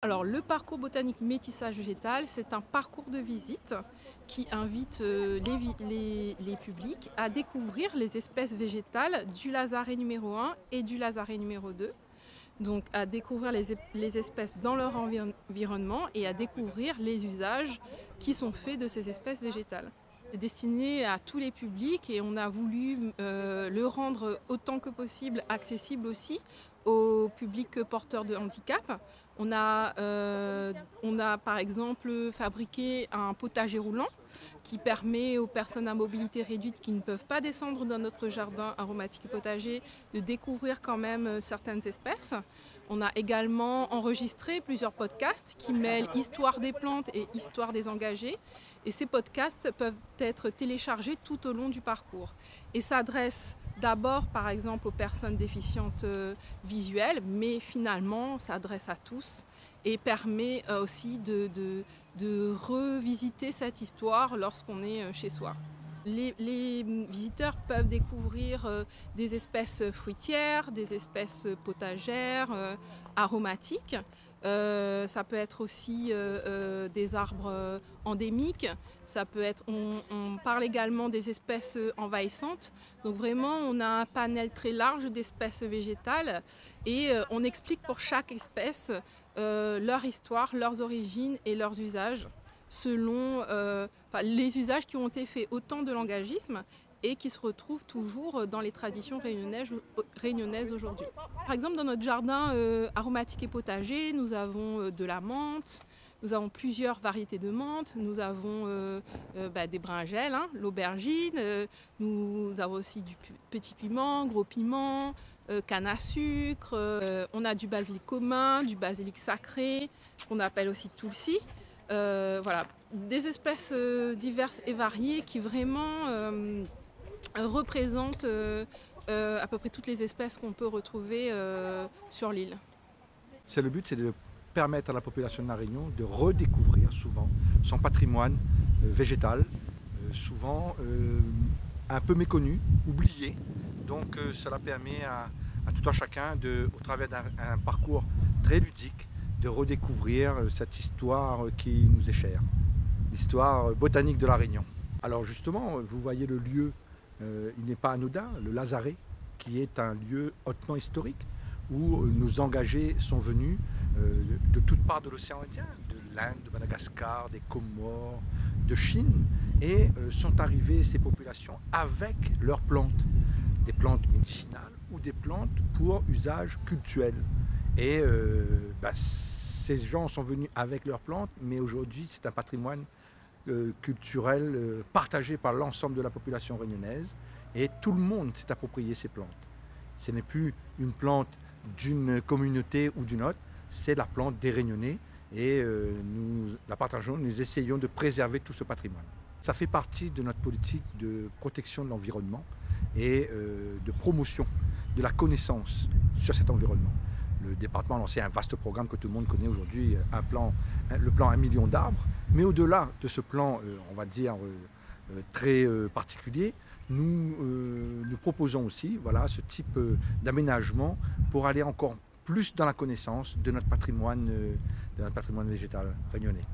Alors, le parcours botanique métissage végétal, c'est un parcours de visite qui invite les publics à découvrir les espèces végétales du Lazaret numéro 1 et du Lazaret numéro 2. Donc, à découvrir les espèces dans leur environnement et à découvrir les usages qui sont faits de ces espèces végétales. C'est destiné à tous les publics et on a voulu le rendre autant que possible accessible aussi aux publics porteurs de handicap. On a par exemple fabriqué un potager roulant qui permet aux personnes à mobilité réduite qui ne peuvent pas descendre dans notre jardin aromatique et potager de découvrir quand même certaines espèces. On a également enregistré plusieurs podcasts qui mêlent histoire des plantes et histoire des engagés. Et ces podcasts peuvent être téléchargés tout au long du parcours et s'adressent d'abord par exemple aux personnes déficientes visuelles, mais finalement s'adresse à tous et permet aussi de revisiter cette histoire lorsqu'on est chez soi. Les visiteurs peuvent découvrir des espèces fruitières, des espèces potagères, aromatiques. Ça peut être aussi des arbres endémiques. Ça peut être, on parle également des espèces envahissantes. Donc vraiment, on a un panel très large d'espèces végétales et on explique pour chaque espèce leur histoire, leurs origines et leurs usages selon les usages qui ont été faits autant de l'engagisme et qui se retrouvent toujours dans les traditions réunionnaises aujourd'hui. Par exemple, dans notre jardin aromatique et potager, nous avons de la menthe, nous avons plusieurs variétés de menthe, nous avons des brinjelles, l'aubergine, nous avons aussi du petit piment, gros piment, canne à sucre, on a du basilic commun, du basilic sacré, qu'on appelle aussi tulsi. Voilà, des espèces diverses et variées qui vraiment représentent à peu près toutes les espèces qu'on peut retrouver sur l'île. Le but, c'est de permettre à la population de La Réunion de redécouvrir souvent son patrimoine végétal, souvent un peu méconnu, oublié. Donc cela permet à tout un chacun, au travers d'un parcours très ludique, de redécouvrir cette histoire qui nous est chère, l'histoire botanique de La Réunion. Alors justement, vous voyez le lieu, il n'est pas anodin, le Lazaret, qui est un lieu hautement historique, où nos engagés sont venus de toutes parts de l'océan Indien, de l'Inde, de Madagascar, des Comores, de Chine, et sont arrivées ces populations avec leurs plantes, des plantes médicinales ou des plantes pour usage cultuel. Et ces gens sont venus avec leurs plantes, mais aujourd'hui c'est un patrimoine culturel partagé par l'ensemble de la population réunionnaise et tout le monde s'est approprié ces plantes. Ce n'est plus une plante d'une communauté ou d'une autre, c'est la plante des Réunionnais et nous la partageons, nous essayons de préserver tout ce patrimoine. Ça fait partie de notre politique de protection de l'environnement et de promotion de la connaissance sur cet environnement. Le département a lancé un vaste programme que tout le monde connaît aujourd'hui, le plan 1 million d'arbres. Mais au-delà de ce plan, on va dire, très particulier, nous proposons aussi ce type d'aménagement pour aller encore plus dans la connaissance de notre patrimoine végétal réunionnais.